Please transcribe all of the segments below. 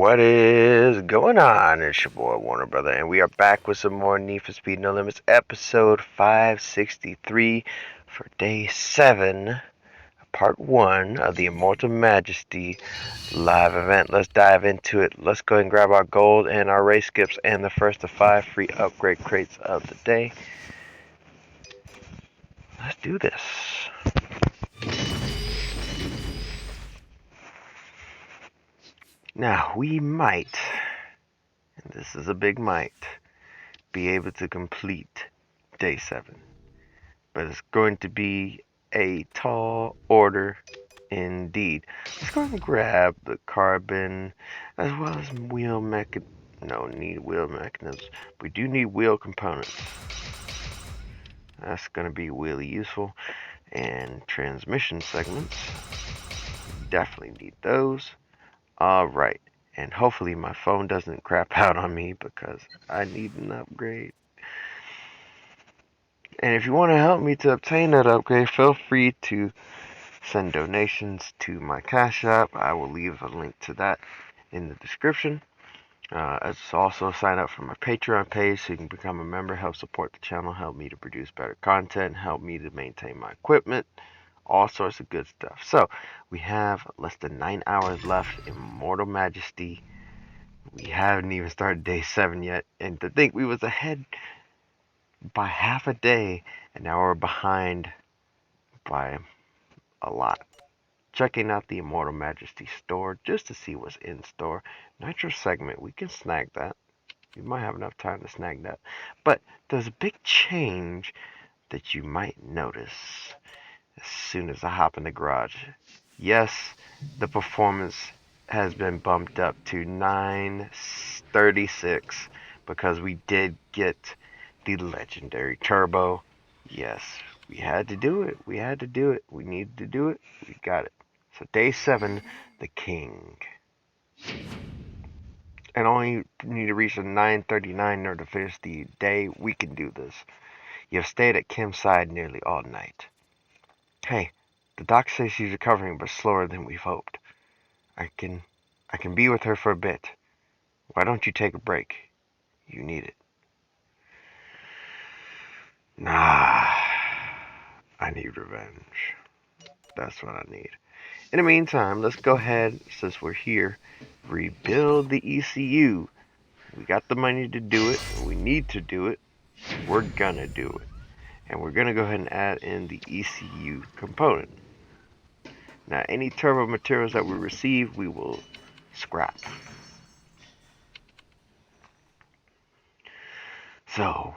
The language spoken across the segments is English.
What is going on? It's your boy Warner Brother, and we are back with some more Need for Speed No Limits, episode 563 for day 7, part 1 of the Immortal Majesty live event. Let's dive into it. Let's go ahead and grab our gold and our race skips and the first of 5 free upgrade crates of the day. Let's do this. Now, we might, and this is a big might, be able to complete day 7. But it's going to be a tall order indeed. Let's go and grab the carbon as well as wheel mechanisms. No need wheel mechanisms. We do need wheel components. That's going to be really useful. And transmission segments. Definitely need those. Alright. And hopefully my phone doesn't crap out on me because I need an upgrade. And if you want to help me to obtain that upgrade, feel free to send donations to my Cash App. I will leave a link to that in the description. Also sign up for my Patreon page so you can become a member, help support the channel, help me to produce better content, help me to maintain my equipment, all sorts of good stuff. So, we have less than 9 hours left in Immortal Majesty. We haven't even started day 7 yet, and to think we was ahead by half a day, and now we're behind by a lot. Checking out the Immortal Majesty store just to see what's in store. Nitro segment, we can snag that. We might have enough time to snag that. But there's a big change that you might notice as soon as I hop in the garage. Yes, the performance has been bumped up to 936 because we did get the legendary turbo. Yes, we had to do it. We had to do it. We needed to do it. We got it. So day 7, the king. And only need to reach a 939 in order to finish the day. We can do this. You have stayed at Kim's side nearly all night. Hey, the doc says she's recovering but slower than we've hoped. I can be with her for a bit. Why don't you take a break? You need it. Nah, I need revenge. That's what I need. In the meantime, let's go ahead, since we're here, rebuild the ECU. We got the money to do it. We need to do it. We're gonna do it. And we're gonna go ahead and add in the ECU component. Now, any turbo materials that we receive, we will scrap. So,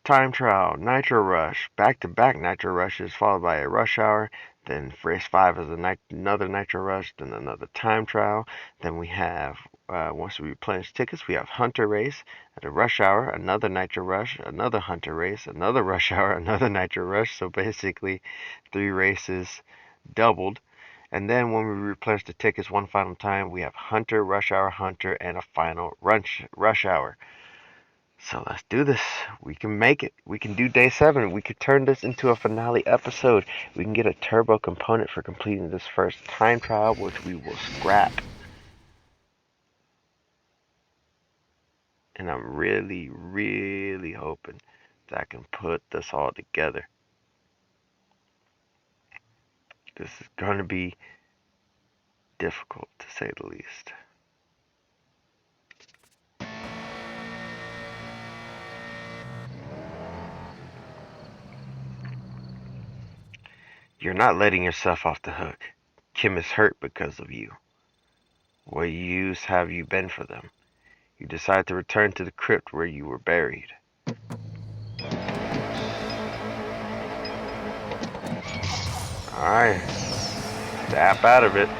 time trial, nitro rush, back-to-back nitro rushes followed by a rush hour. Then race 5 is another nitro rush, then another time trial. Then we have, once we replenish tickets, we have hunter race at a rush hour, another nitro rush, another hunter race, another rush hour, another nitro rush. So basically 3 races doubled. And then when we replenish the tickets one final time, we have hunter, rush hour, hunter, and a final rush hour. So let's do this. We can make it. We can do day 7. We could turn this into a finale episode. We can get a turbo component for completing this first time trial, which we will scrap. And I'm really, really hoping that I can put this all together. This is going to be difficult, to say the least. You're not letting yourself off the hook. Kim is hurt because of you. What use have you been for them? You decide to return to the crypt where you were buried. Alright. Snap out of it.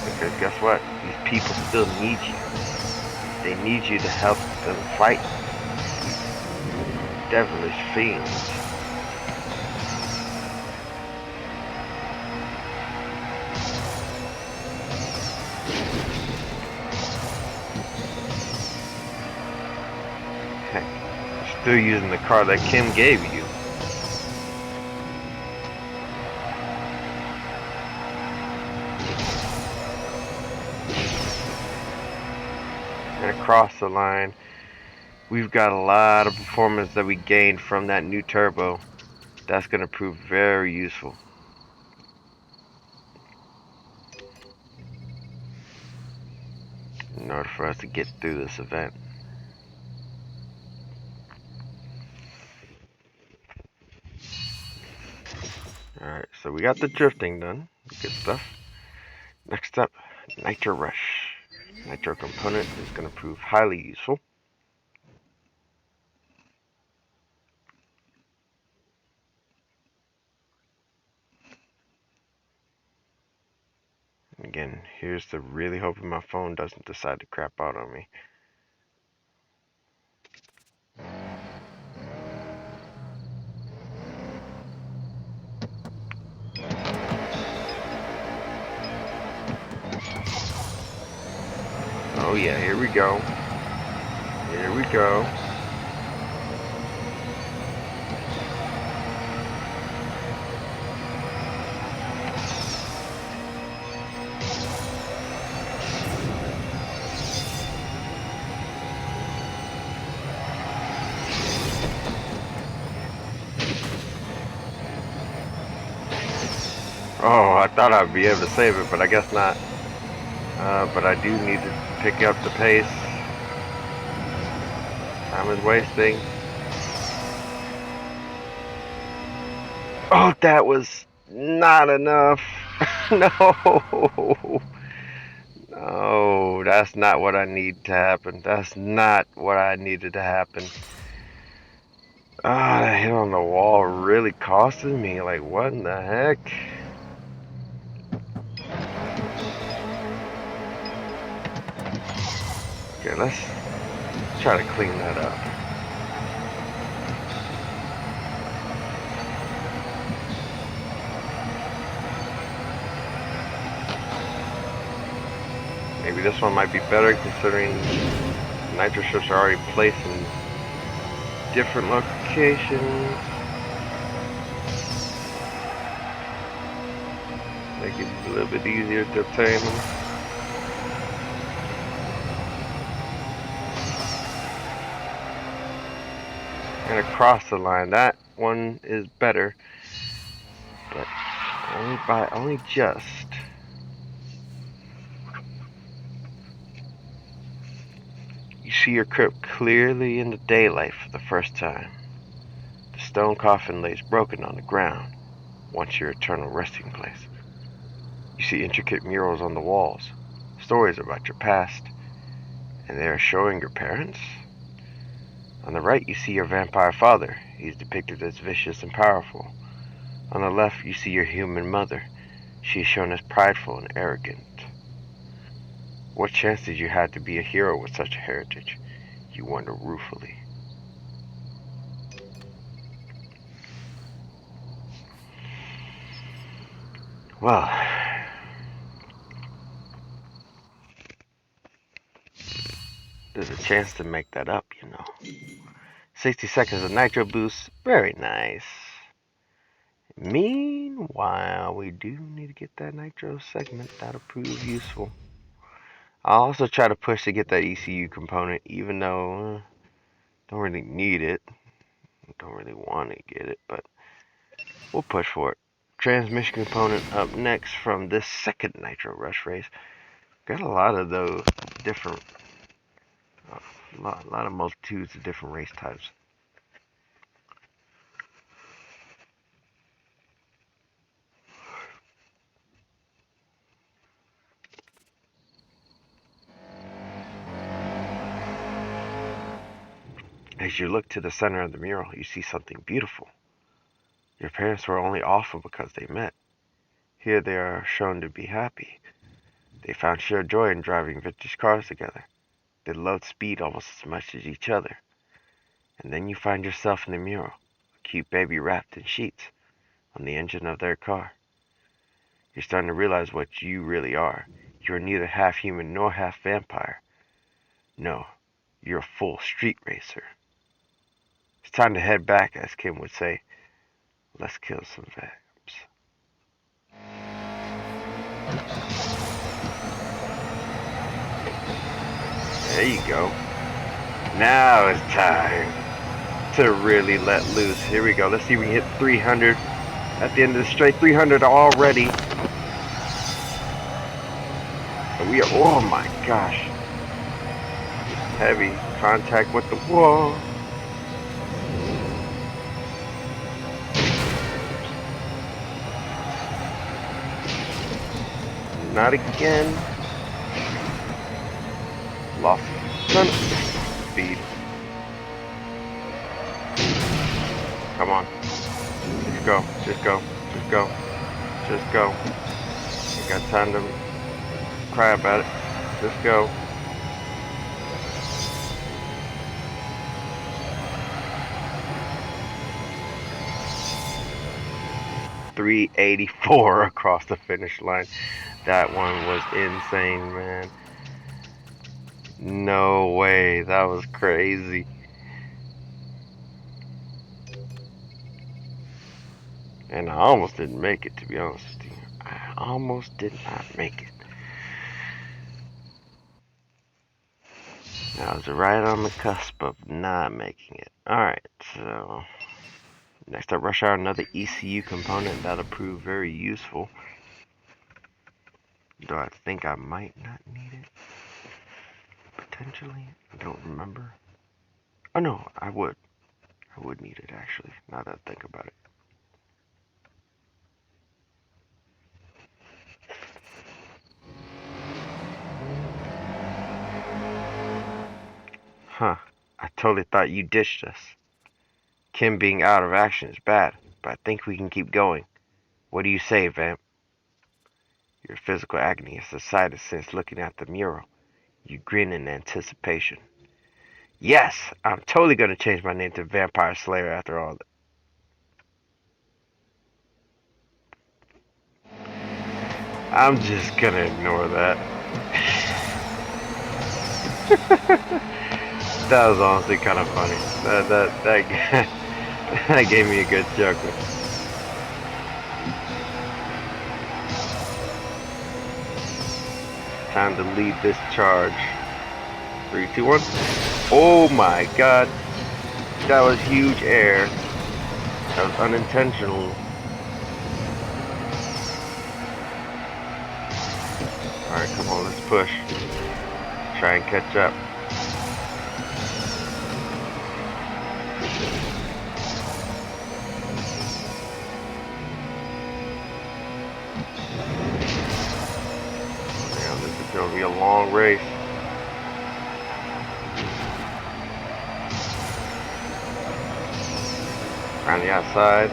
Because guess what? These people still need you. They need you to help them fight devilish fiends. Still using the car that Kim gave you. and across the line, we've got a lot of performance that we gained from that new turbo. That's going to prove very useful in order for us to get through this event. Alright, so we got the drifting done. Good stuff. Next up, Nitro Rush. Nitro component is going to prove highly useful. Again, here's to really hoping my phone doesn't decide to crap out on me. Oh yeah, here we go. Here we go. Oh, I thought I'd be able to save it, but I guess not. But I do need to pick up the pace. Time is wasting. Oh, that was not enough. No. No, that's not what I need to happen. That's not what I needed to happen. Ah, that hit on the wall really costed me. Like, what in the heck? Okay, let's try to clean that up. Maybe this one might be better considering nitro strips are already placed in different locations. Make it a little bit easier to obtain them. And across the line, that one is better, but only just. You see your crypt clearly in the daylight for the first time. The stone coffin lays broken on the ground, once your eternal resting place. You see intricate murals on the walls, stories about your past, and they are showing your parents. On the right, you see your vampire father. He is depicted as vicious and powerful. On the left, you see your human mother. She is shown as prideful and arrogant. What chance did you have to be a hero with such a heritage? You wonder ruefully. Well, there's a chance to make that up, you know. 60 seconds of nitro boost, very nice. Meanwhile, we do need to get that nitro segment. That'll prove useful. I'll also try to push to get that ECU component, even though don't really need it. Don't really want to get it, but we'll push for it. Transmission component up next from this second Nitro Rush race. Got a lot of those different, a lot of multitudes of different race types. As you look to the center of the mural, you see something beautiful. Your parents were only awful because they met. Here they are shown to be happy. They found sheer joy in driving vintage cars together. They loved speed almost as much as each other. And then you find yourself in the mural, a cute baby wrapped in sheets, on the engine of their car. You're starting to realize what you really are. You're neither half human nor half vampire. No, you're a full street racer. It's time to head back, as Kim would say. Let's kill some vamps. There you go. Now it's time to really let loose. Here we go. Let's see if we can hit 300 at the end of the straight. 300 already. We are, oh my gosh. Heavy contact with the wall. Not again. Lost none speed. Come on. Just go. Just go. Just go. Just go. You got time to cry about it. Just go. .384 across the finish line. That one was insane, man. No way. That was crazy. And I almost didn't make it, to be honest with you. I almost did not make it. I was right on the cusp of not making it. Alright, so next up, rush out another ECU component. That'll prove very useful. Though I think I might not need it. Potentially. I don't remember. Oh no, I would. I would need it actually, now that I think about it. Huh. I totally thought you ditched us. Kim being out of action is bad, but I think we can keep going. What do you say, Vamp? Your physical agony has subsided since looking at the mural. You grin in anticipation. Yes! I'm totally gonna change my name to Vampire Slayer after all. I'm just gonna ignore that. That was honestly kind of funny. That gave me a good chuckle. Time to lead this charge. 3, 2, 1. Oh my god. That was huge air. That was unintentional. Alright, come on, let's push. Try and catch up. Damn, this is gonna be a long race. Around the outside.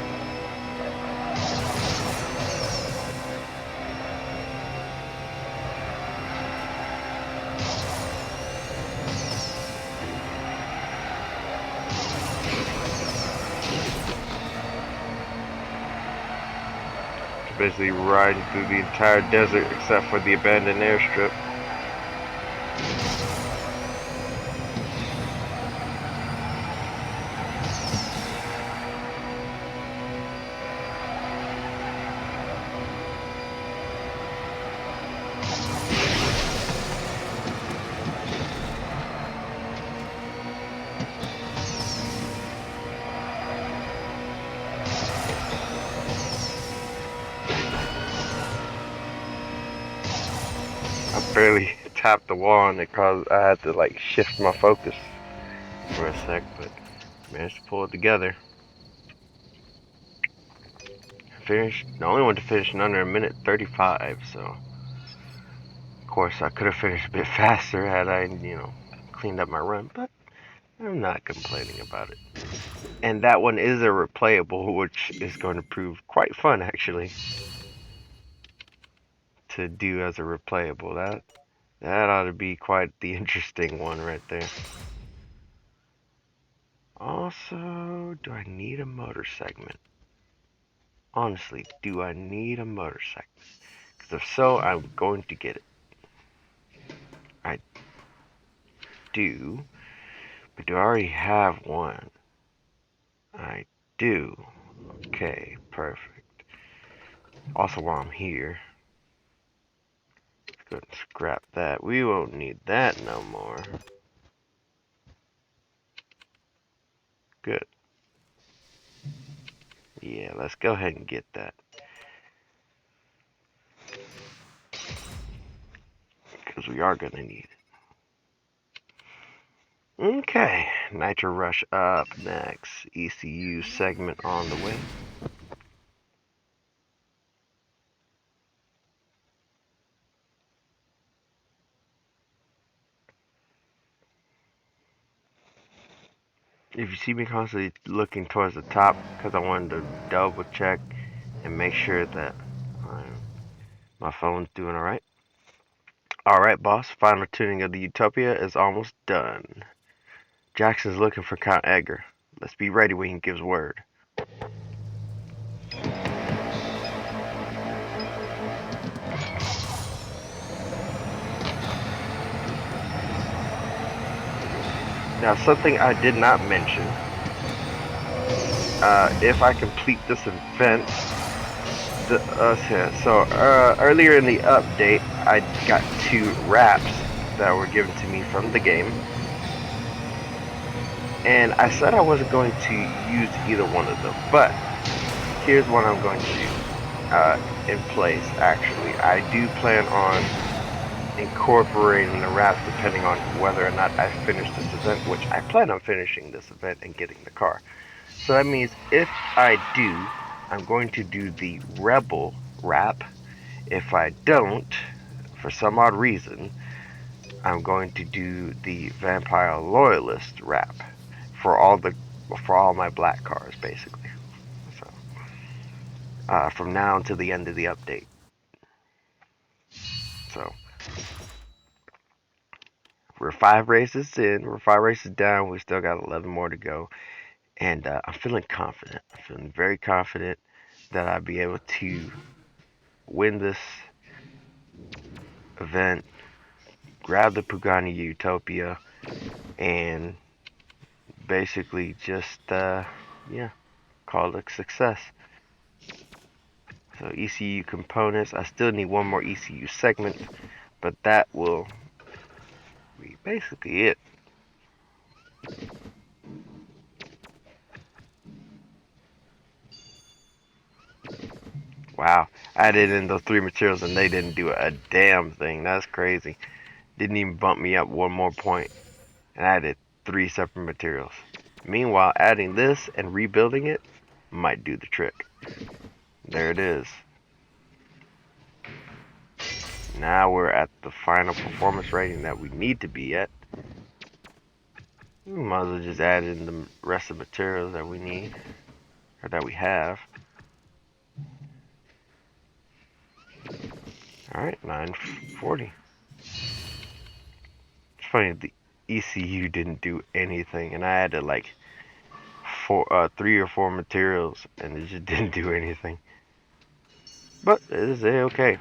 Basically riding through the entire desert except for the abandoned airstrip. Barely tapped the wall and it caused I had to like shift my focus for a sec, but managed to pull it together. Finished, the only one to finish in under a minute 35, so of course I could have finished a bit faster had I, cleaned up my run, but I'm not complaining about it. And that one is a replayable, which is going to prove quite fun actually to do as a replayable. That ought to be quite the interesting one right there. Also, do I need a motor segment? Honestly, do I need a motor segment? Because if so, I'm going to get it. I do, but do I already have one? I do. Okay, perfect. Also, while I'm here, let's go and scrap that. We won't need that no more. Good. Yeah, let's go ahead and get that. Because we are going to need it. Okay, Nitro Rush up next. ECU segment on the way. If you see me constantly looking towards the top, because I wanted to double check and make sure that my phone's doing alright. Alright, boss, final tuning of the Utopia is almost done. Jackson's looking for Count Edgar. Let's be ready when he gives word. Now, something I did not mention, if I complete this event, earlier in the update, I got 2 wraps that were given to me from the game, and I said I wasn't going to use either one of them, but here's what I'm going to do in place. Actually, I do plan on incorporating the wraps depending on whether or not I finish this event, which I plan on finishing this event and getting the car. So that means if I do, I'm going to do the Rebel wrap. If I don't, for some odd reason, I'm going to do the Vampire Loyalist wrap for all my black cars, basically. So from now until the end of the update. So we're 5 races in, we're 5 races down, we still got 11 more to go, and I'm feeling confident. I'm feeling very confident that I'll be able to win this event, grab the Pagani Utopia, and basically just call it a success. So ECU components, I still need one more ECU segment, but that will be basically it. Wow, I added in those 3 materials and they didn't do a damn thing. That's crazy. Didn't even bump me up one more point. And I added 3 separate materials. Meanwhile, adding this and rebuilding it might do the trick. There it is. Now we're at the final performance rating that we need to be at. We might as well just add in the rest of the materials that we need, or that we have. Alright, 940. It's funny, the ECU didn't do anything, and I added like 3 or 4 materials, and it just didn't do anything. But it is okay.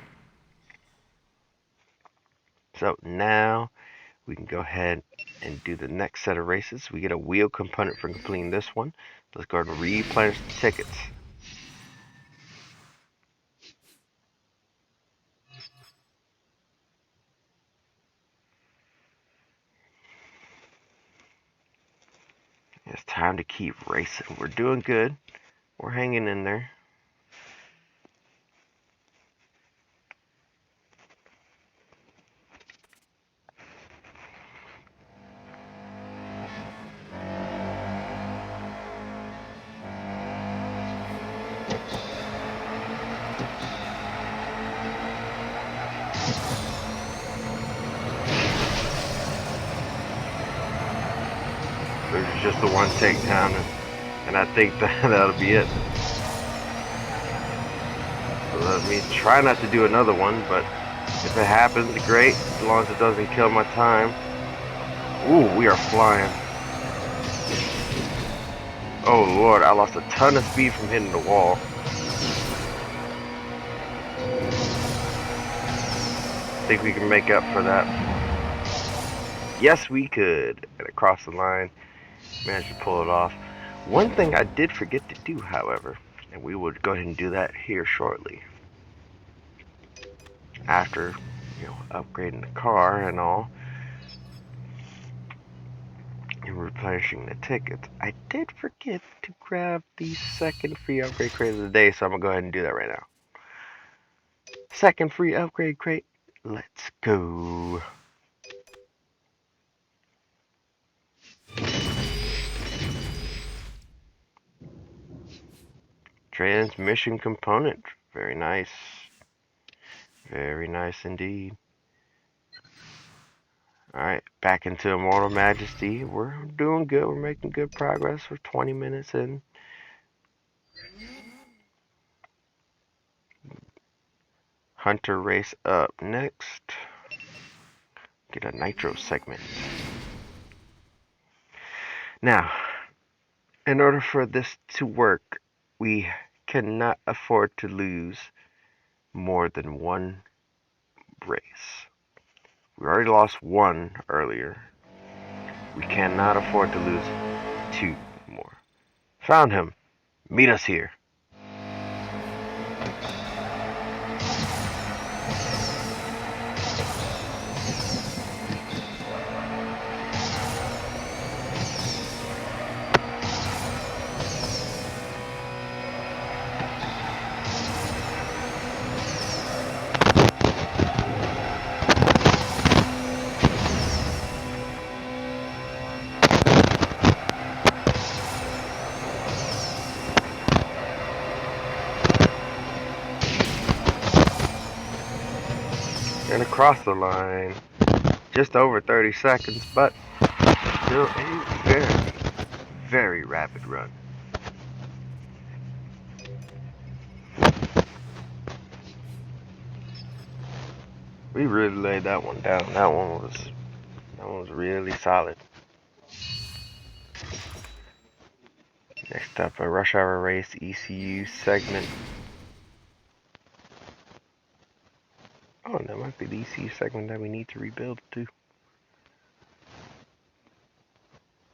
So now we can go ahead and do the next set of races. We get a wheel component for completing this one. Let's go ahead and replenish the tickets. It's time to keep racing. We're doing good. We're hanging in there. There's just the one takedown, and I think that'll be it. So let me try not to do another one, but if it happens, great, as long as it doesn't kill my time. Ooh, we are flying. Oh lord, I lost a ton of speed from hitting the wall. Think we can make up for that? Yes, we could. And across the line, managed to pull it off. One thing I did forget to do, however, and we would go ahead and do that here shortly. After, upgrading the car and all, and replenishing the tickets, I did forget to grab the second free upgrade crate of the day, so I'm gonna go ahead and do that right now. Second free upgrade crate. Let's go. Transmission component. Very nice. Very nice indeed. Alright, back into Immortal Majesty. We're doing good. We're making good progress. We're 20 minutes in. Hunter race up next. Get a nitro segment. Now, in order for this to work, we cannot afford to lose more than one race. We already lost one earlier. We cannot afford to lose two more. Found him. Meet us here. And across the line, just over 30 seconds, but still a very, very rapid run. We really laid that one down. That one was really solid. Next up, a rush hour race ECU segment. Oh, and that might be the ECU segment that we need to rebuild too.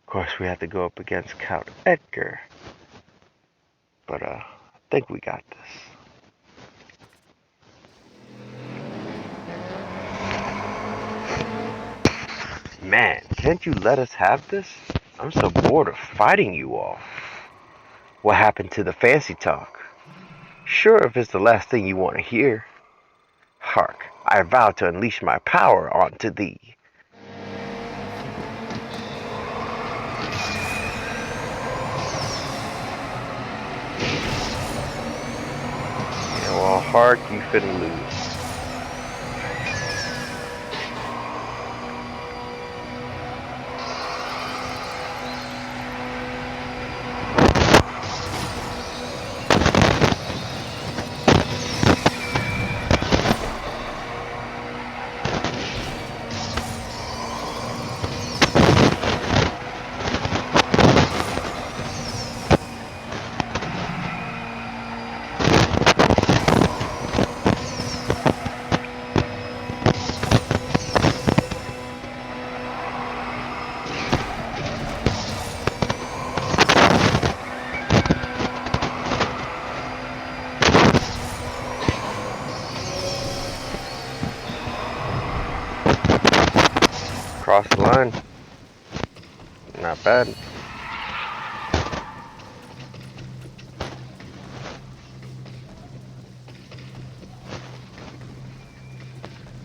Of course, we have to go up against Count Edgar. But I think we got this. Man, can't you let us have this? I'm so bored of fighting you all. What happened to the fancy talk? Sure, if it's the last thing you want to hear. Hark, I vow to unleash my power onto thee. Yeah, well, Hark, you finna lose. Cross the line. Not bad.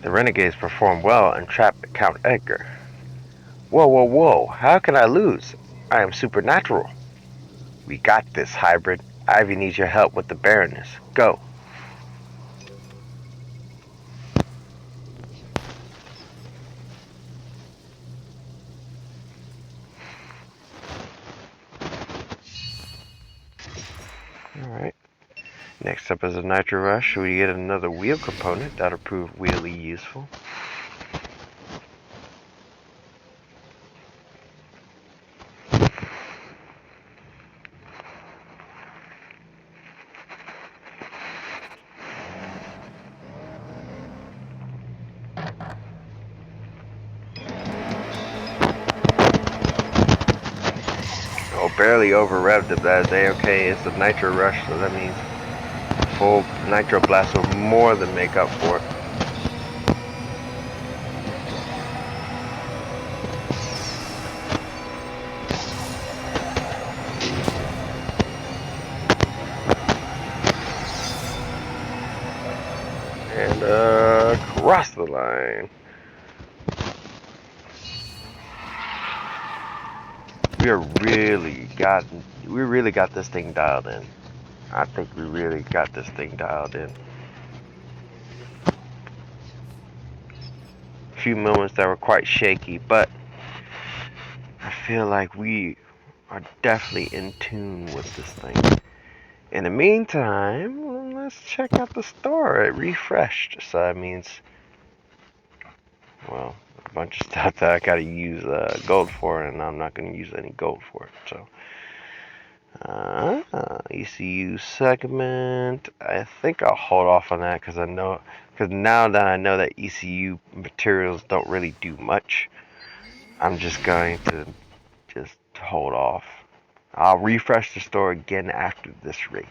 The Renegades perform well and trap Count Edgar. Whoa, whoa, whoa. How can I lose? I am supernatural. We got this, hybrid. Ivy needs your help with the Baroness. Go. Alright. Next up is a Nitro Rush. We get another wheel component. That'll prove wheelie useful. Oh, barely over revved if that is A-okay. It's a Nitro Rush, so that means full Nitro Blast will more than make up for it. we really got this thing dialed in. I think we really got this thing dialed in. A few moments that were quite shaky, but I feel like we are definitely in tune with this thing. In the meantime, let's check out the store. It refreshed, so that means, well, a bunch of stuff that I gotta use gold for, and I'm not gonna use any gold for it. So, ECU segment. I think I'll hold off on that because now that I know that ECU materials don't really do much, I'm just going to just hold off. I'll refresh the store again after this race.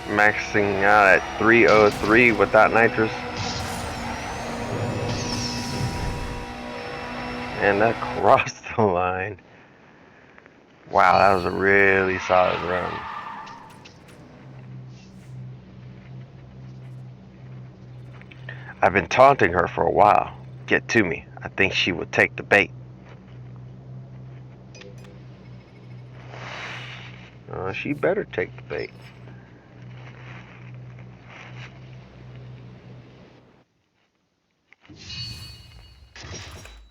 Maxing out at 303 without nitrous. And that crossed the line. Wow, that was a really solid run. I've been taunting her for a while. Get to me. I think she will take the bait. She better take the bait.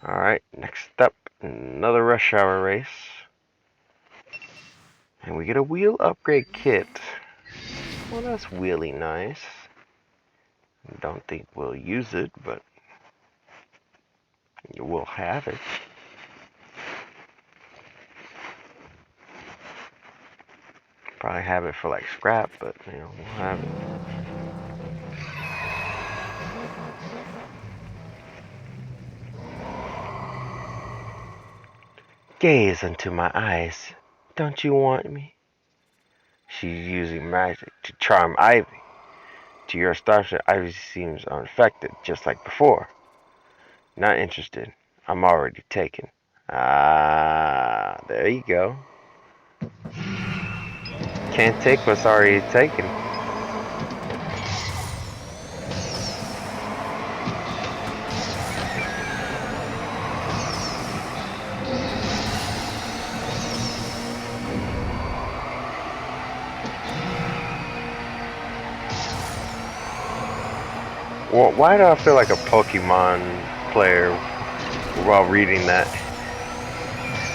Alright, next up, another rush hour race. And we get a wheel upgrade kit. Well, that's really nice. Don't think we'll use it, but we'll have it. Probably have it for like scrap, but we'll have it. Gaze into my eyes. Don't you want me? She's using magic to charm Ivy. To your astonishment, Ivy seems unaffected, just like before. Not interested. I'm already taken. Ah, there you go. Can't take what's already taken. Well, why do I feel like a Pokemon player while reading that?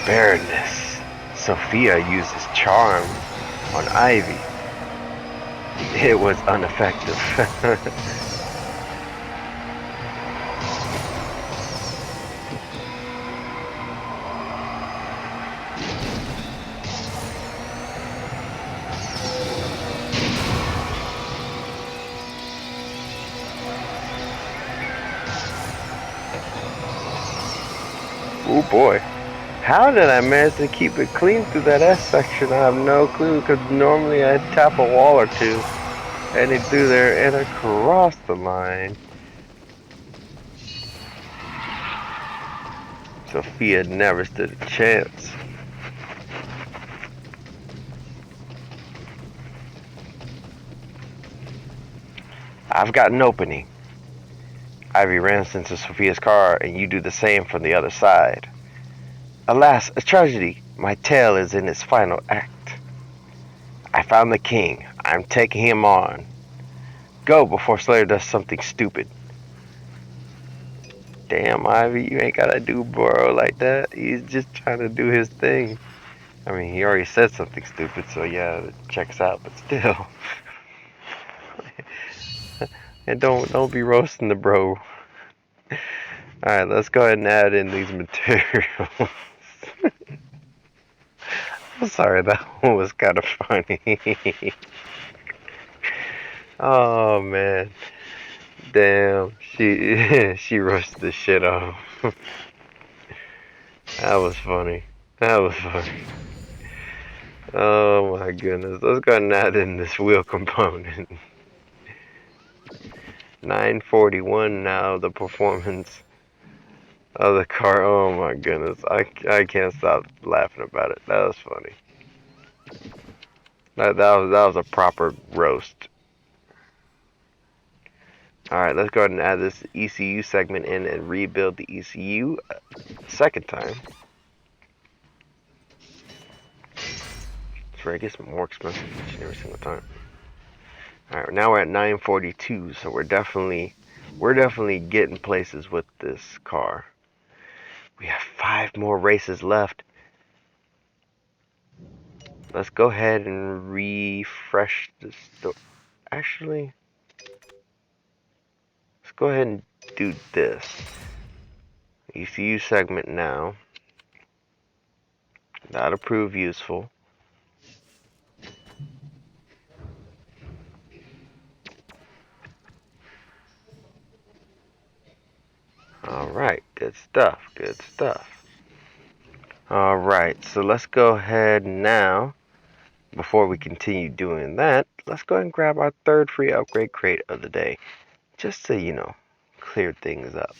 Bareness. Sophia uses charm on Ivy. It was ineffective. Oh boy. How did I manage to keep it clean through that S section? I have no clue, because normally I'd tap a wall or two heading through there and across the line. Sophia never stood a chance. I've got an opening. Ivy runs into Sophia's car, and you do the same from the other side. Alas, a tragedy. My tale is in its final act. I found the king. I'm taking him on. Go before Slayer does something stupid. Damn, Ivy, you ain't gotta do Burrow like that. He's just trying to do his thing. I mean, he already said something stupid, so yeah, it checks out, but still. And don't be roasting the bro. Alright, let's go ahead and add in these materials. I'm sorry, that one was kind of funny. Oh man, damn, she she rushed the shit off. That was funny. That was funny. Oh my goodness. Let's go and add in this wheel component. 941 now, the performance of the car. Oh my goodness. I can't stop laughing about it. That was funny. That was a proper roast. Alright, let's go ahead and add this ECU segment in and rebuild the ECU a second time. It's where it gets more expensive each and every single time. Alright, now we're at 942, so we're definitely getting places with this car. We have 5 more races left. Let's go ahead and refresh this. Actually, let's go ahead and do this. ECU segment now. That'll prove useful. Alright, good stuff, good stuff. Alright, so let's go ahead now. Before we continue doing that, let's go ahead and grab our third free upgrade crate of the day. Just to, you know, clear things up.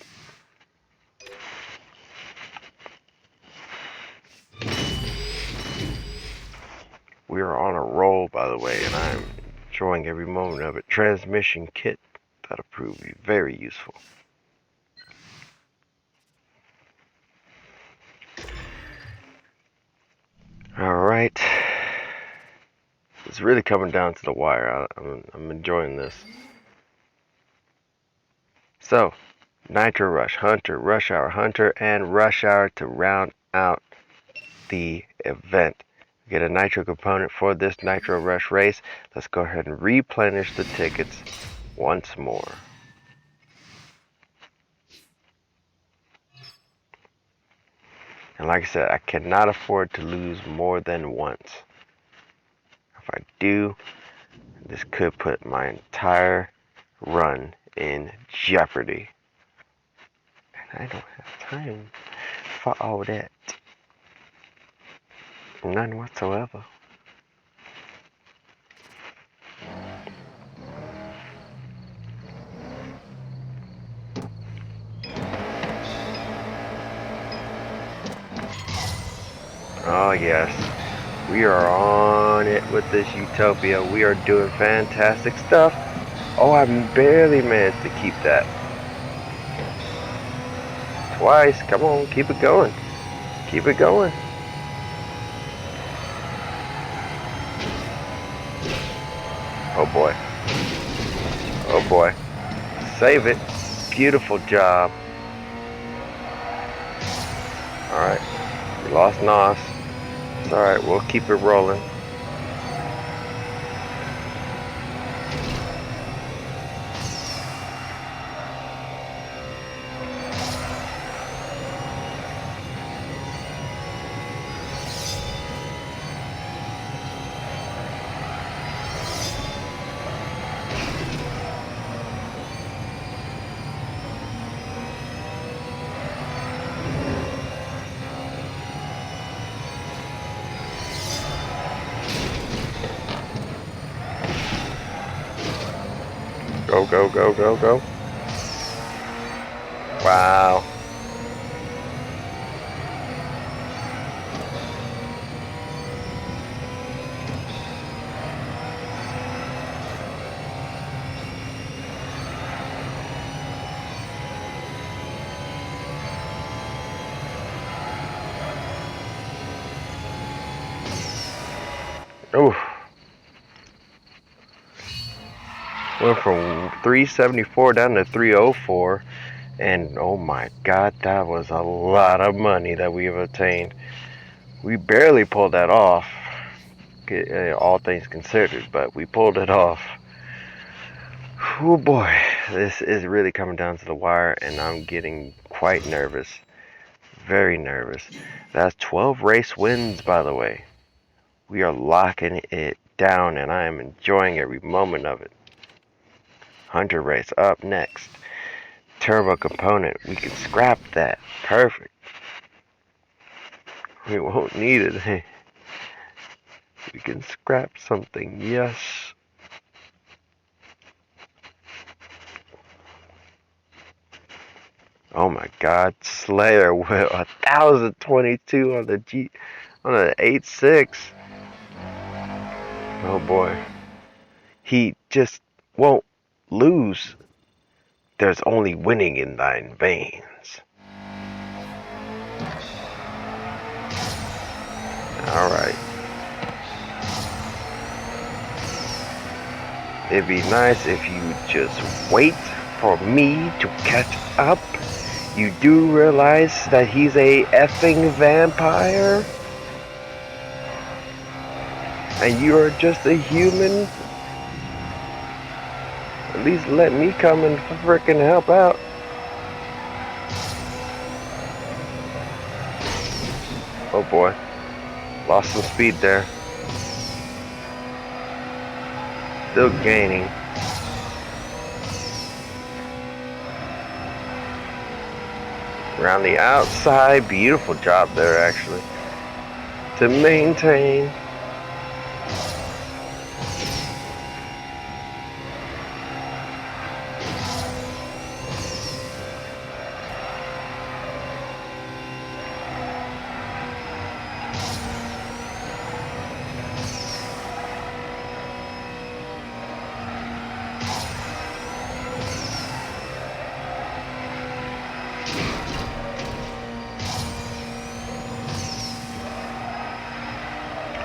We are on a roll, by the way, and I'm enjoying every moment of it. Transmission kit, that'll prove to be very useful. Alright. It's really coming down to the wire. I'm enjoying this. So, Nitro Rush, Hunter, Rush Hour Hunter, and Rush Hour to round out the event. Get a Nitro component for this Nitro Rush race. Let's go ahead and replenish the tickets once more. And like I said, I cannot afford to lose more than once. If I do, this could put my entire run in jeopardy. And I don't have time for all that. None whatsoever. Oh yes, we are on it with this Utopia. We are doing fantastic stuff. Oh, I barely managed to keep that. Twice, come on, keep it going. Keep it going. Oh boy. Oh boy. Save it. Beautiful job. Alright, we lost NOS. It's alright, we'll keep it rolling. Go, go, go, go, go. Wow. Oof. Went from 374 down to 304, and oh my god, that was a lot of money that we've obtained. We barely pulled that off, all things considered, but we pulled it off. Oh boy, this is really coming down to the wire, and I'm getting quite nervous. Very nervous. That's 12 race wins, by the way. We are locking it down, and I am enjoying every moment of it. Hunter race up next. Turbo component. We can scrap that. Perfect. We won't need it. We can scrap something. Yes. Oh my God, Slayer with 1,022 on the 8.6. Oh boy. He just won't lose. There's only winning in thine veins. Alright. It'd be nice if you just wait for me to catch up. You do realize that he's a effing vampire? And you're just a human? At least let me come and frickin' help out. Oh boy. Lost some speed there. Still gaining. Around the outside. Beautiful job there, actually. To maintain.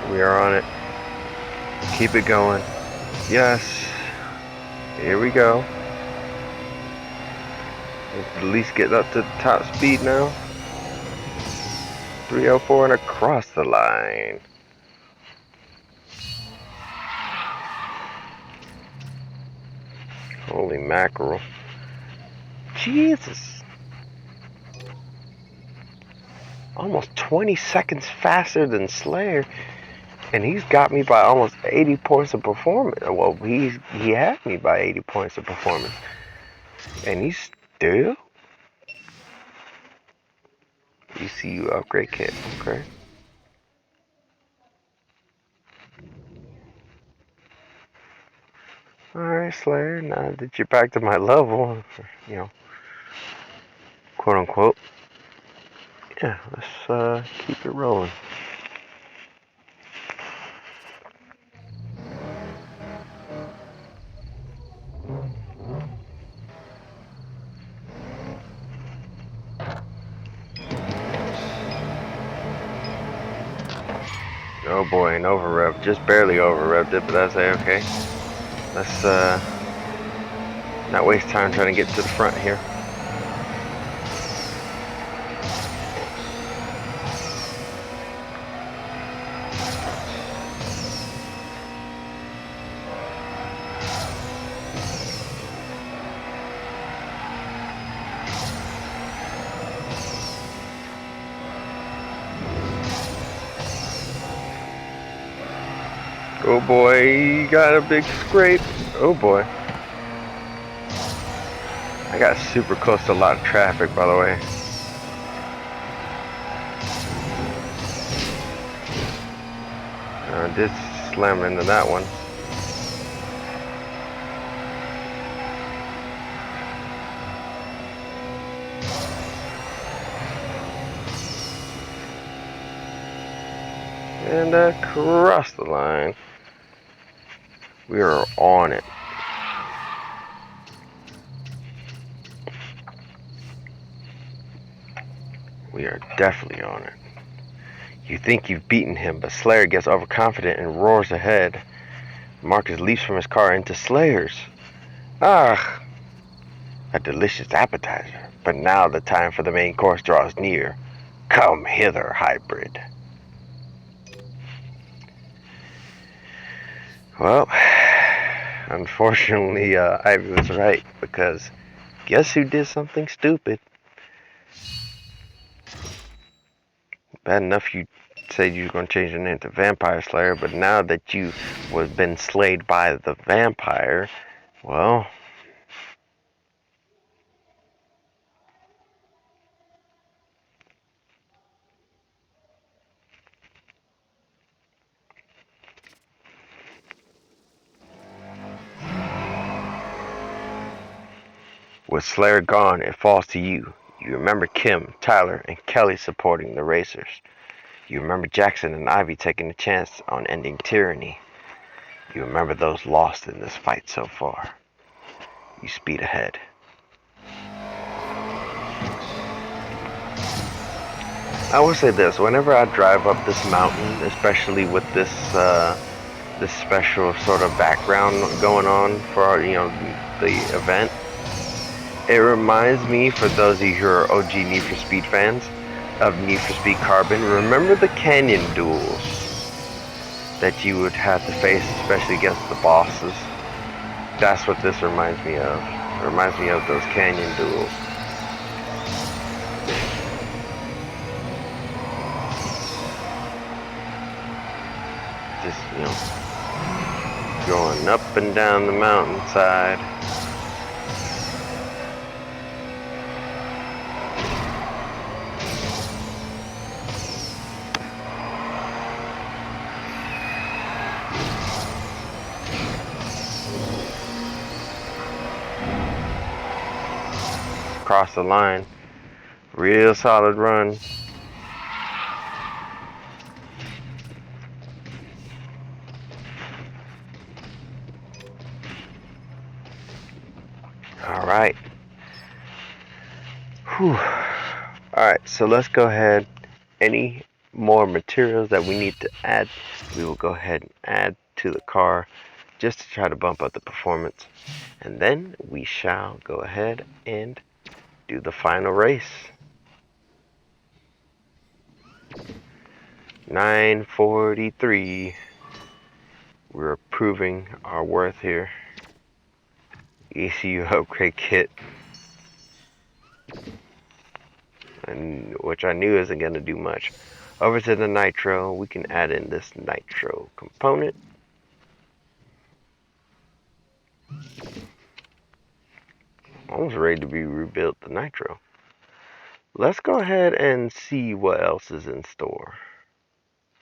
We are on it. Keep it going. Yes. Here we go. Let's at least get up to top speed now. 304 and across the line. Holy mackerel. Jesus. Almost 20 seconds faster than Slayer. And he's got me by almost 80 points of performance. Well, he had me by 80 points of performance. And he's still... ECU upgrade kit, okay. Alright, Slayer, now that you're back to my level, you know, quote unquote. Yeah, let's keep it rolling. Oh boy, an over rev. Just barely over revved it, but that's okay. Let's not waste time trying to get to the front here. Oh boy, he got a big scrape. Oh boy. I got super close to a lot of traffic, by the way. I did slam into that one. And across the line. We are on it. We are definitely on it. You think you've beaten him, but Slayer gets overconfident and roars ahead. Marcus leaps from his car into Slayer's. Ah, a delicious appetizer. But now the time for the main course draws near. Come hither, hybrid. Well, unfortunately, Ivy was right, because guess who did something stupid? Bad enough you said you were going to change your name to Vampire Slayer, but now that you have been slayed by the vampire, well, With Slayer gone, it falls to you. You remember Kim, Tyler, and Kelly supporting the racers. You remember Jackson and Ivy taking a chance on ending tyranny. You remember those lost in this fight so far. You speed ahead. I will say this, whenever I drive up this mountain, especially with this this special sort of background going on for the event, it reminds me, for those of you who are OG Need for Speed fans, of Need for Speed Carbon. Remember the canyon duels that you would have to face, especially against the bosses? That's what this reminds me of. It reminds me of those canyon duels. Just, going up and down the mountainside. Cross the line. Real solid run. Alright. Alright, so let's go ahead. Any more materials that we need to add, we will go ahead and add to the car just to try to bump up the performance. And then we shall go ahead and do the final race. 9:43. We're proving our worth here. ECU upgrade kit, and which I knew isn't going to do much. Over to the nitro, we can add in this nitro component. Almost ready to be rebuilt the nitro. Let's go ahead and see what else is in store.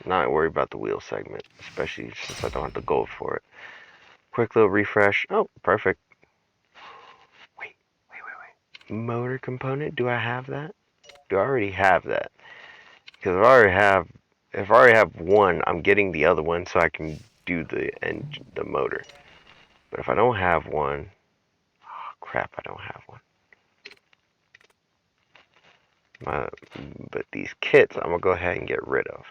Not worry about the wheel segment, especially since I don't have the gold for it. Quick little refresh. Oh, perfect. Wait. Motor component, do I have that? Do I already have that? Because if I already have one, I'm getting the other one so I can do the motor. But if I don't have one, oh crap, I don't have one. But these kits, I'm gonna go ahead and get rid of.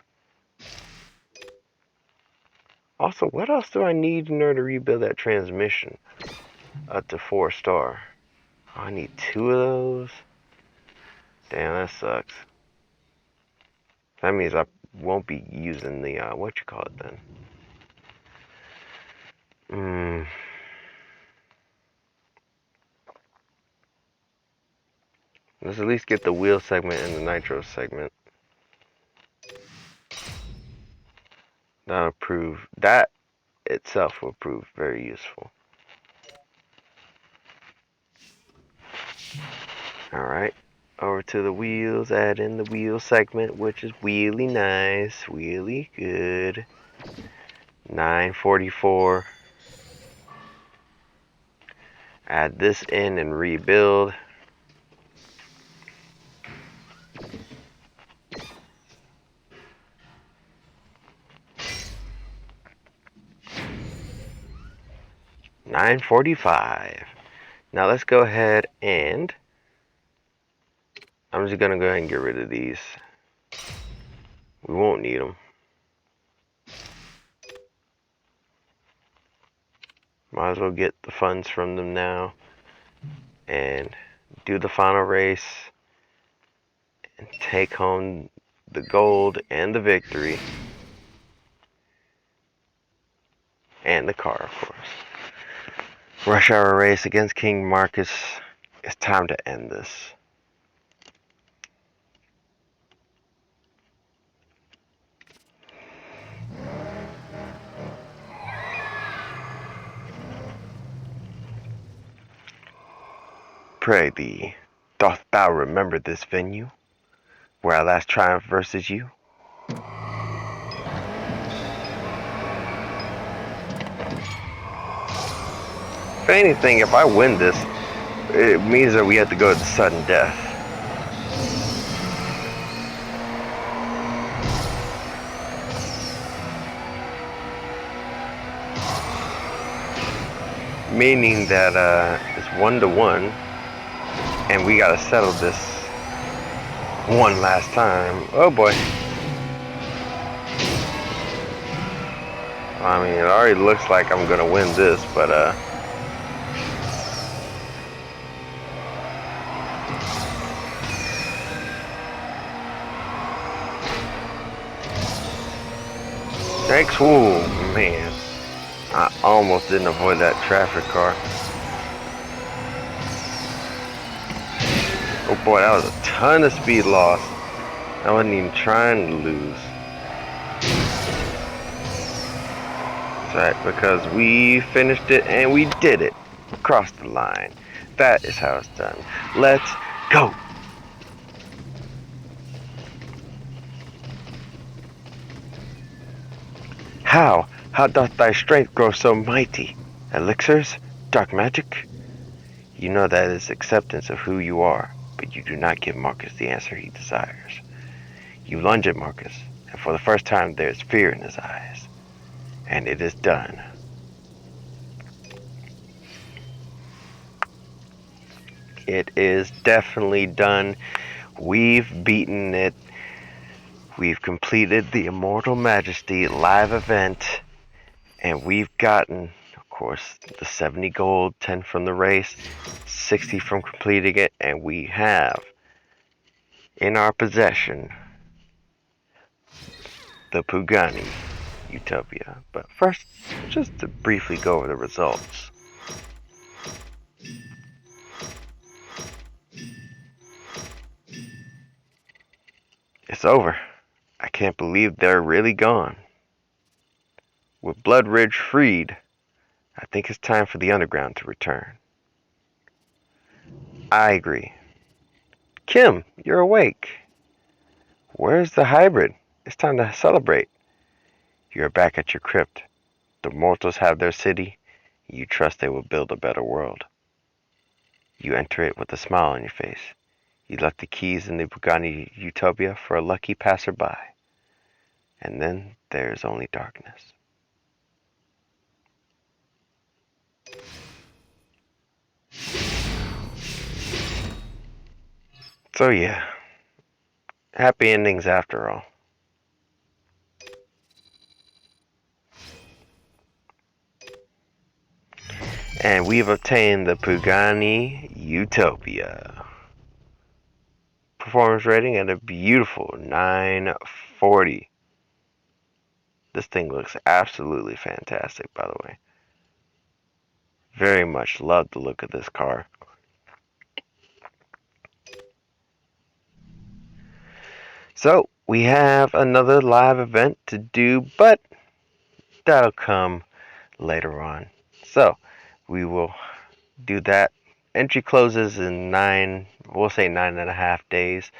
Also, what else do I need in order to rebuild that transmission up to 4-star? Oh, I need 2 of those. Damn, that sucks. That means I won't be using the what you call it then. Let's at least get the wheel segment and the nitro segment. That itself will prove very useful. Alright, over to the wheels, add in the wheel segment, which is really nice, really good. 944. Add this in and rebuild. $9.45. Now let's go ahead and I'm just gonna go ahead and get rid of these. We won't need them. Might as well get the funds from them now and do the final race and take home the gold and the victory and the car, of course. Rush hour race against King Marcus. It's time to end this. Pray thee, doth thou remember this venue, where I last triumphed versus you? If anything, if I win this, it means that we have to go to sudden death. Meaning that it's 1-1, and we gotta settle this one last time. Oh boy. I mean, it already looks like I'm gonna win this, but thanks. Whoa, man. I almost didn't avoid that traffic car. Oh boy, that was a ton of speed loss. I wasn't even trying to lose. That's right, because we finished it and we did it. Crossed the line. That is how it's done. Let's go. How? How doth thy strength grow so mighty? Elixirs? Dark magic? You know that is acceptance of who you are, but you do not give Marcus the answer he desires. You lunge at Marcus, and for the first time there is fear in his eyes. And it is done. It is definitely done. We've beaten it. We've completed the Immortal Majesty live event, and we've gotten, of course, the 70 gold, 10 from the race, 60 from completing it, and we have in our possession the Pugani Utopia. But first, just to briefly go over the results. It's over. I can't believe they're really gone. With Blood Ridge freed, I think it's time for the Underground to return. I agree. Kim, you're awake. Where's the hybrid? It's time to celebrate. You're back at your crypt. The mortals have their city. You trust they will build a better world. You enter it with a smile on your face. You left the keys in the Pugani Utopia for a lucky passerby. And then there is only darkness. So yeah, happy endings after all. And we've obtained the Pugani Utopia. Performance rating at a beautiful 940. This thing looks absolutely fantastic, by the way. Very much love the look of this car. So, we have another live event to do, but that'll come later on. So, we will do that. Entry closes in we'll say 9.5 days.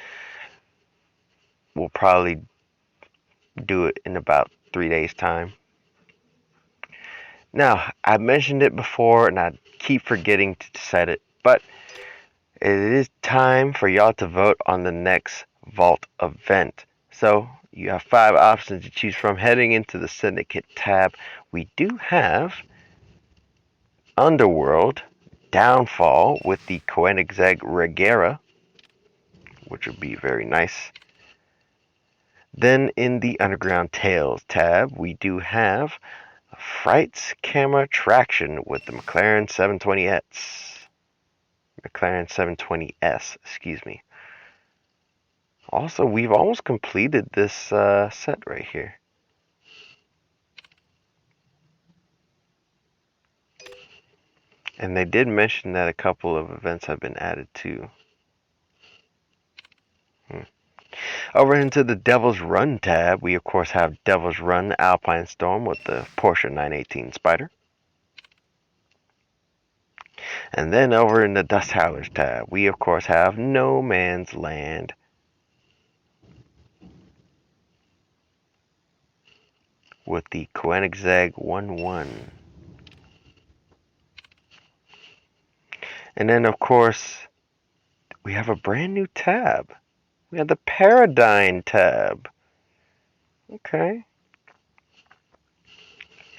We'll probably do it in about 3 days' time. Now, I mentioned it before and I keep forgetting to set it, but it is time for y'all to vote on the next Vault event. So, you have 5 options to choose from. Heading into the Syndicate tab, we do have Underworld, Downfall with the Koenigsegg Regera, which would be very nice. Then in the Underground Tales tab, we do have Fright's Camera Traction with the McLaren 720S, excuse me. Also, we've almost completed this set right here. And they did mention that a couple of events have been added too. Over into the Devil's Run tab, we of course have Devil's Run Alpine Storm with the Porsche 918 Spider. And then over in the Dust Howlers tab, we of course have No Man's Land with the Koenigsegg 11. And then, of course, we have a brand new tab. We have the Paradigm tab. Okay.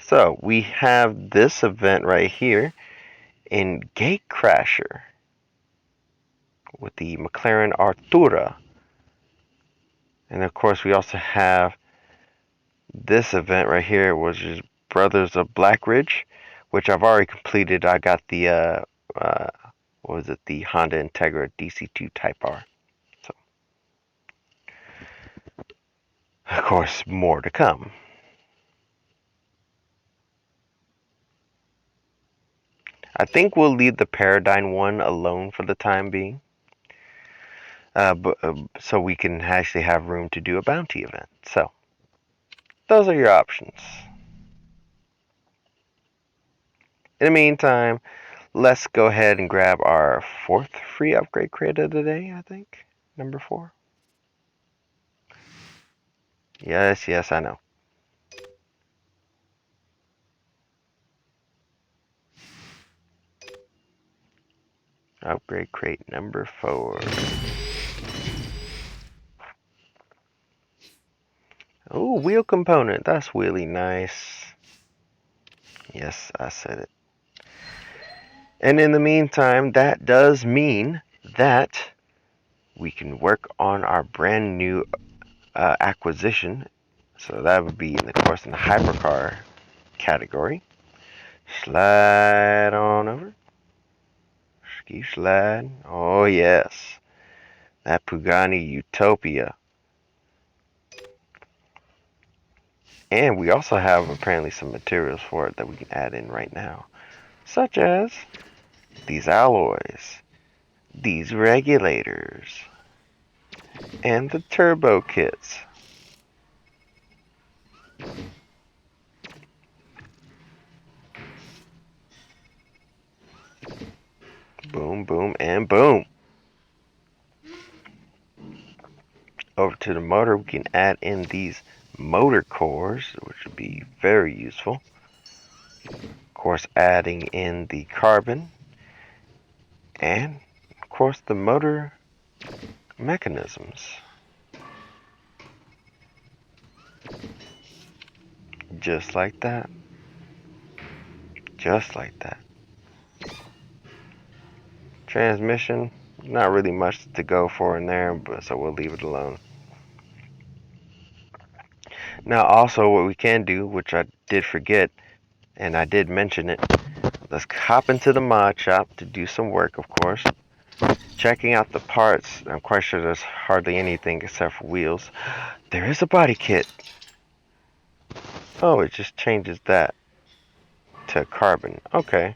So, we have this event right here in Gatecrasher with the McLaren Artura. And of course, we also have this event right here, which is Brothers of Black Ridge, which I've already completed. I got the what was it? The Honda Integra DC2 Type R. So, of course, more to come. I think we'll leave the Paradigm one alone for the time being, so we can actually have room to do a bounty event. So, those are your options. In the meantime, let's go ahead and grab our 4th free upgrade crate of the day, I think. Number 4. Yes, I know. Upgrade crate number 4. Oh, wheel component. That's really nice. Yes, I said it. And in the meantime, that does mean that we can work on our brand new acquisition. So that would be, of course, in the hypercar category. Slide on over. Ski slide. Oh, yes. That Pagani Utopia. And we also have apparently some materials for it that we can add in right now. Such as these alloys, these regulators, and the turbo kits. Boom, boom, and boom. Over to the motor, we can add in these motor cores, which would be very useful. Of course, adding in the carbon, and of course the motor mechanisms. Just like that. Just like that. Transmission, not really much to go for in there, but so we'll leave it alone. Now, also, what we can do, which I did forget, and I did mention it, let's hop into the mod shop to do some work, of course. Checking out the parts, I'm quite sure there's hardly anything except for wheels. There is a body kit. Oh, it just changes that to carbon. Okay.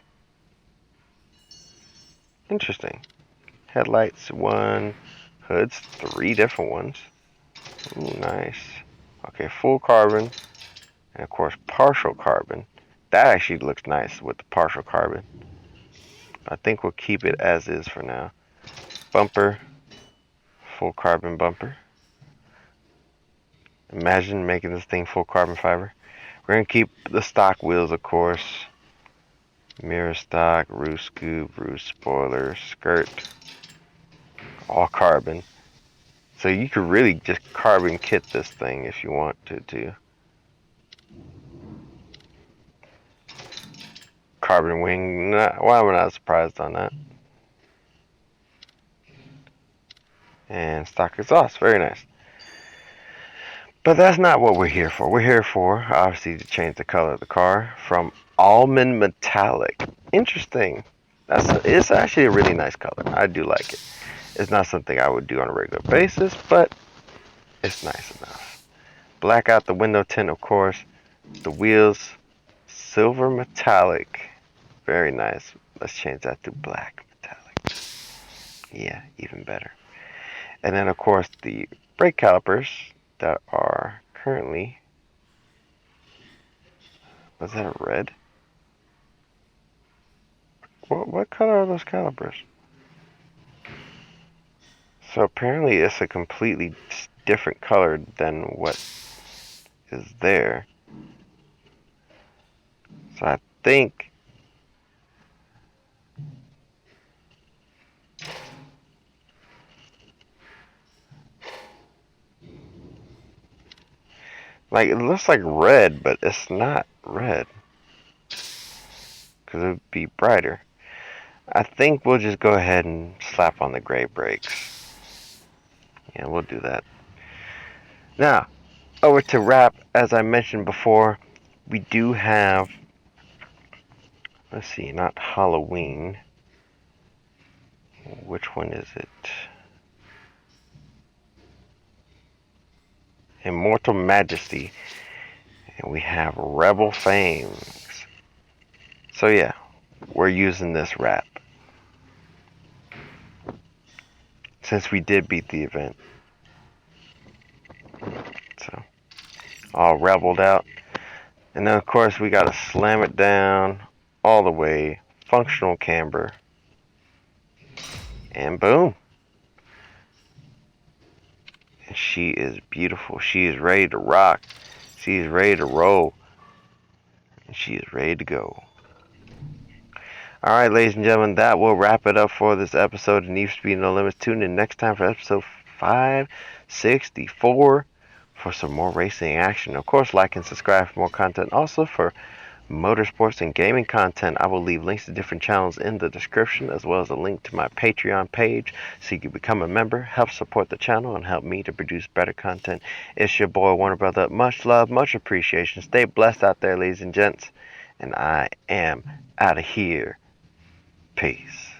Interesting. Headlights, 1. Hoods, 3 different ones. Ooh, nice. Okay, full carbon. And of course, partial carbon. That actually looks nice with the partial carbon. I think we'll keep it as is for now. Bumper. Full carbon bumper. Imagine making this thing full carbon fiber. We're going to keep the stock wheels, of course. Mirror stock, roof scoop, roof spoiler, skirt. All carbon. So you could really just carbon kit this thing if you want to. Carbon wing. Why am I not surprised on that? And stock exhaust. Very nice. But that's not what we're here for. We're here for, obviously, to change the color of the car from almond metallic. Interesting. It's actually a really nice color. I do like it. It's not something I would do on a regular basis, but it's nice enough. Black out the window tint, of course. The wheels, silver metallic. Very nice. Let's change that to black metallic. Yeah, even better. And then, of course, the brake calipers that are currently, was that red? What color are those calipers? So apparently it's a completely different color than what is there. So I think Like, it looks like red, but it's not red. Because it would be brighter. I think we'll just go ahead and slap on the gray brakes. Yeah, we'll do that. Now, over to wrap. As I mentioned before, we do have, let's see, not Halloween. Which one is it? Immortal Majesty. And we have Rebel Fames. So yeah, we're using this wrap. Since we did beat the event. So, all rebelled out. And then of course we gotta slam it down all the way. Functional camber. And boom. And she is beautiful. She is ready to rock. She is ready to roll. And she is ready to go. Alright, ladies and gentlemen, that will wrap it up for this episode of Need for Speed No Limits. Tune in next time for episode 564 for some more racing action. Of course, like and subscribe for more content. Also, for motorsports and gaming content, I will leave links to different channels in the description, as well as a link to my Patreon page so you can become a member, help support the channel, and help me to produce better content. It's your boy Warner Brother. Much love, much appreciation. Stay blessed out there, ladies and gents, and I am out of here. Peace.